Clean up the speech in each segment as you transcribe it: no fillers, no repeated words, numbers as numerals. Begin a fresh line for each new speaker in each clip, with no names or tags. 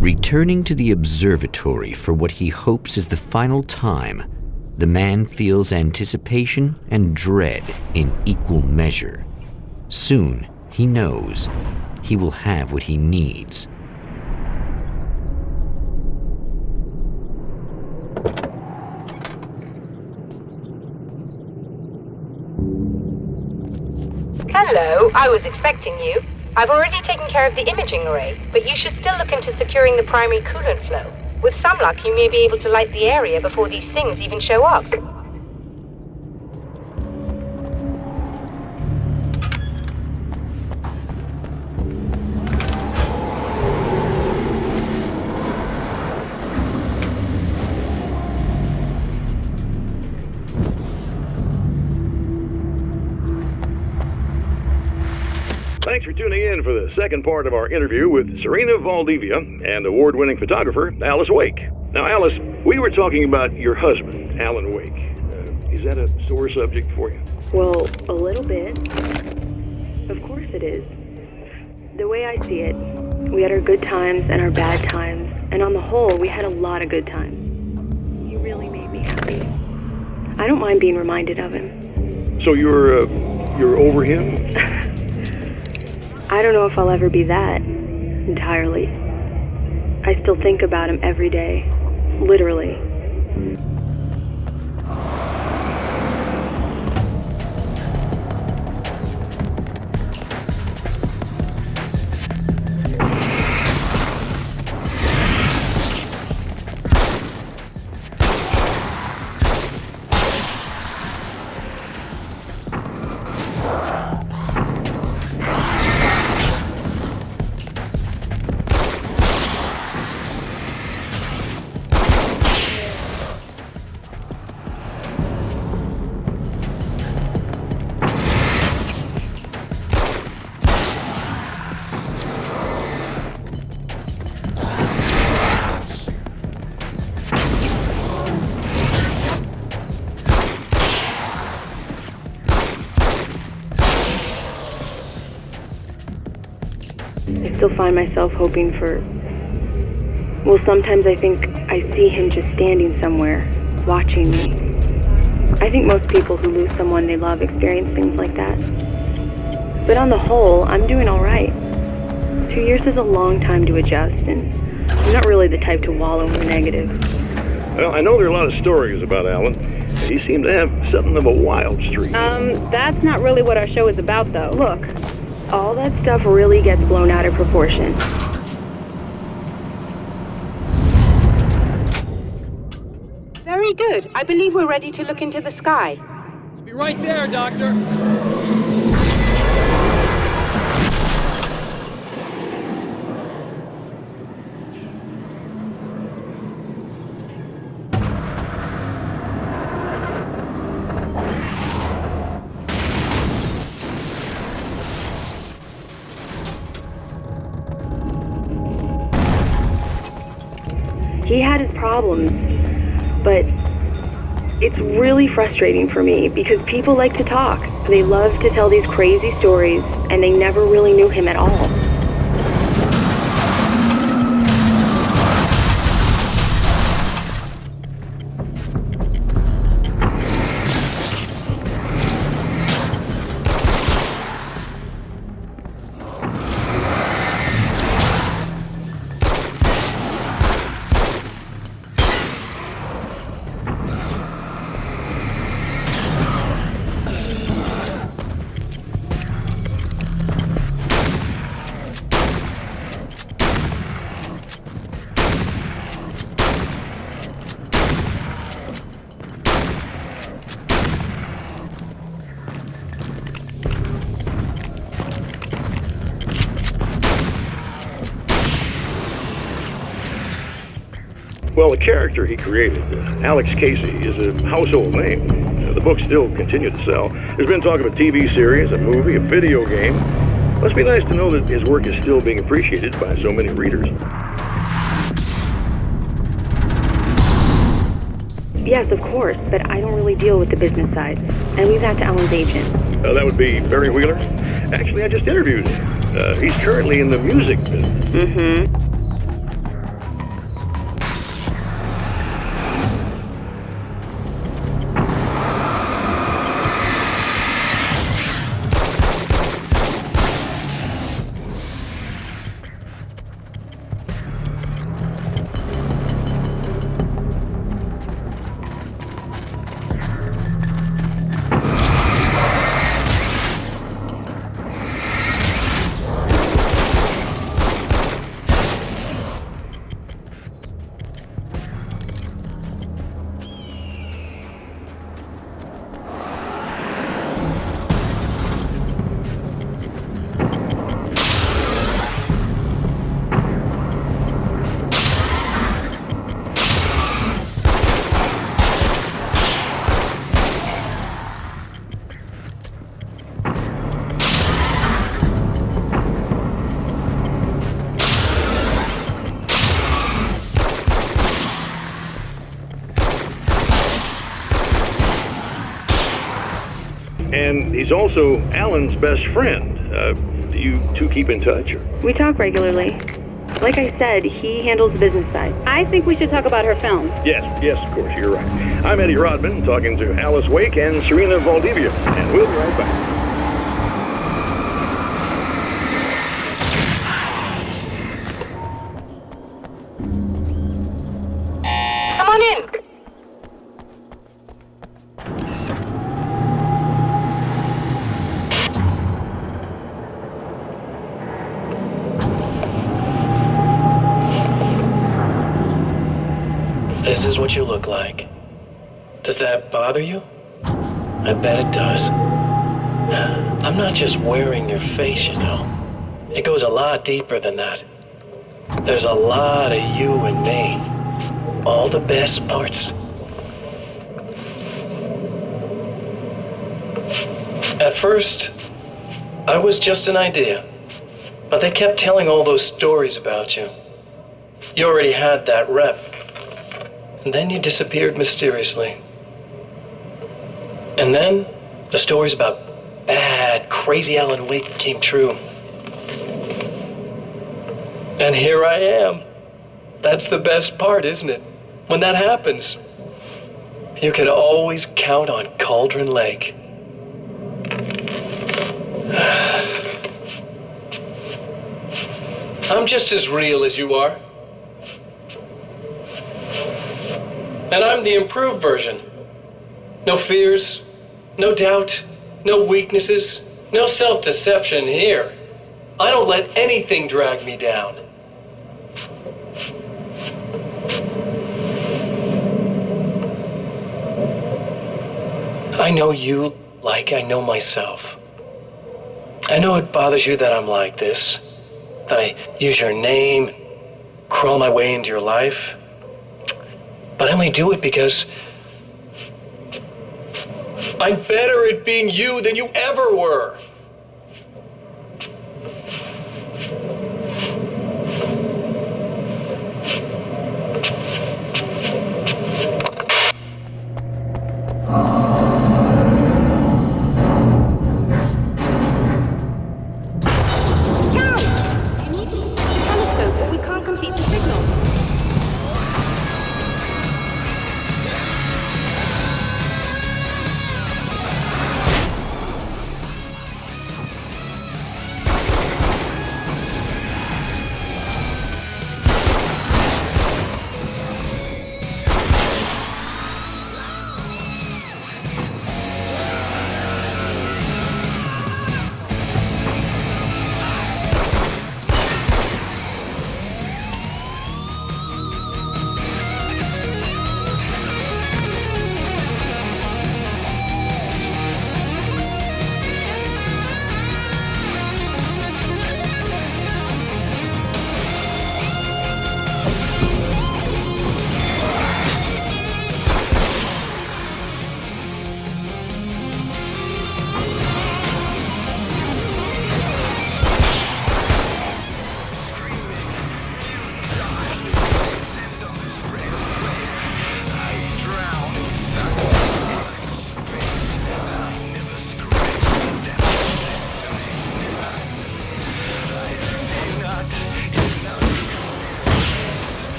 Returning to the observatory for what he hopes is the final time, the man feels anticipation and dread in equal measure. Soon, he knows he will have what he needs.
Hello, I was expecting you. I've already taken care of the imaging array, but you should still look into securing the primary coolant flow. With some luck, you may be able to light the area before these things even show up.
Thanks for tuning in for the second part of our interview with Serena Valdivia and award-winning photographer Alice Wake. Now, Alice, we were talking about your husband, Alan Wake. Is that a sore subject for you?
Well, a little bit. Of course it is. The way I see it, we had our good times and our bad times, and on the whole, we had a lot of good times. He really made me happy. I don't mind being reminded of him.
So you're over him?
I don't know if I'll ever be that, entirely. I still think about him every day, literally. I still find myself hoping for... Well, sometimes I think I see him just standing somewhere, watching me. I think most people who lose someone they love experience things like that. But on the whole, I'm doing all right. 2 years is a long time to adjust, and I'm not really the type to wallow in the negative.
Well, I know there are a lot of stories about Alan. He seemed to have something of a wild streak.
That's not really what our show is about, though. Look, all that stuff really gets blown out of proportion.
Very good. I believe we're ready to look into the sky.
Be right there, Doctor.
He had his problems, but it's really frustrating for me because people like to talk. They love to tell these crazy stories, and they never really knew him at all.
Well, the character he created, Alex Casey, is a household name. The books still continue to sell. There's been talk of a TV series, a movie, a video game. Must be nice to know that his work is still being appreciated by so many readers.
Yes, of course, but I don't really deal with the business side. I leave that to Alan's agent.
That would be Barry Wheeler. Actually, I just interviewed him. He's currently in the music business.
Mm-hmm.
And he's also Alan's best friend. Do you two keep in touch? Or?
We talk regularly. Like I said, he handles the business side.
I think we should talk about her film.
Yes, of course, you're right. I'm Eddie Rodman, talking to Alice Wake and Serena Valdivia, and we'll be right back.
Come on in.
This is what you look like. Does that bother you? I bet it does. I'm not just wearing your face, you know. It goes a lot deeper than that. There's a lot of you and me. All the best parts. At first, I was just an idea. But they kept telling all those stories about you. You already had that rep. And then you disappeared mysteriously. And then the stories about bad, crazy Alan Wake came true. And here I am. That's the best part, isn't it? When that happens, you can always count on Cauldron Lake. I'm just as real as you are. And I'm the improved version. No fears, no doubt, no weaknesses, no self-deception here. I don't let anything drag me down. I know you like I know myself. I know it bothers you that I'm like this, that I use your name, crawl my way into your life. But I only do it because I'm better at being you than you ever were.
You need to use the telescope or we can't complete the signal.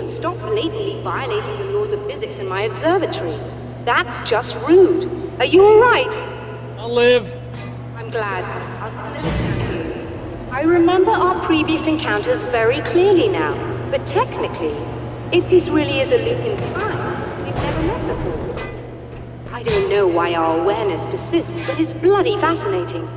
Stop blatantly violating the laws of physics in my observatory. That's just rude. Are you all right?
I'll live.
I'm glad. I'll still listen to you. I remember our previous encounters very clearly now, but technically, if this really is a loop in time, we've never met before. I don't know why our awareness persists, but it's bloody fascinating.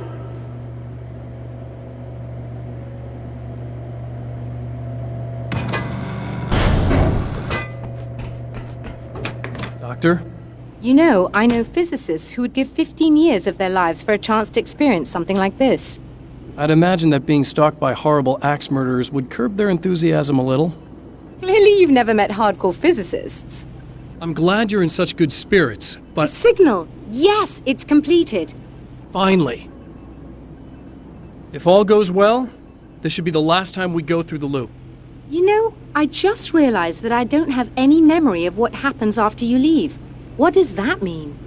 Doctor?
You know, I know physicists who would give 15 years of their lives for a chance to experience something like this.
I'd imagine that being stalked by horrible axe murderers would curb their enthusiasm a little.
Clearly you've never met hardcore physicists.
I'm glad you're in such good spirits, but
Signal! Yes, it's completed.
finally. If all goes well, this should be the last time we go through the loop.
You know, I just realized that I don't have any memory of what happens after you leave. What does that mean?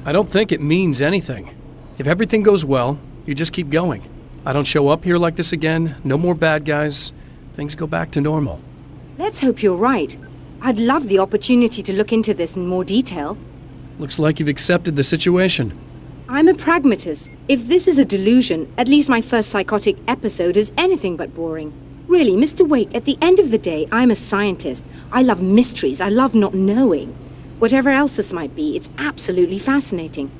I don't think it means anything. If everything goes well, you just keep going. I don't show up here like this again, no more bad guys. Things go back to normal.
Let's hope you're right. I'd love the opportunity to look into this in more detail.
Looks like you've accepted the situation.
I'm a pragmatist. If this is a delusion, at least my first psychotic episode is anything but boring. Really, Mr. Wake, at the end of the day, I'm a scientist. I love mysteries. I love not knowing. Whatever else this might be, it's absolutely fascinating.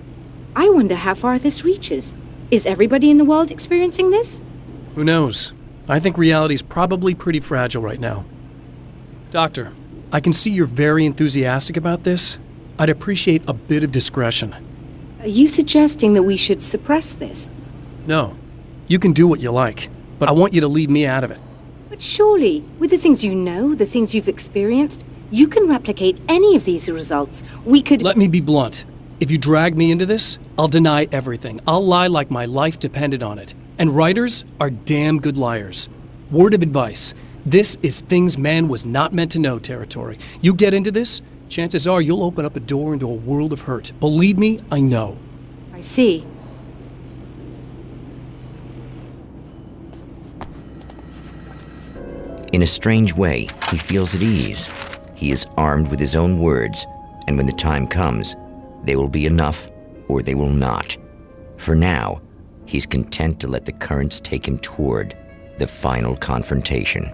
I wonder how far this reaches. Is everybody in the world experiencing this?
Who knows? I think reality's probably pretty fragile right now. Doctor, I can see you're very enthusiastic about this. I'd appreciate a bit of discretion.
Are you suggesting that we should suppress this?
No, you can do what you like, but I want you to leave me out of it.
But surely, with the things you know, the things you've experienced, you can replicate any of these results. We could...
Let me be blunt. If you drag me into this, I'll deny everything. I'll lie like my life depended on it. And writers are damn good liars. Word of advice. This is things man was not meant to know territory. You get into this, chances are you'll open up a door into a world of hurt. Believe me, I know.
I see.
In a strange way, he feels at ease. He is armed with his own words, and when the time comes, they will be enough or they will not. For now, he's content to let the currents take him toward the final confrontation.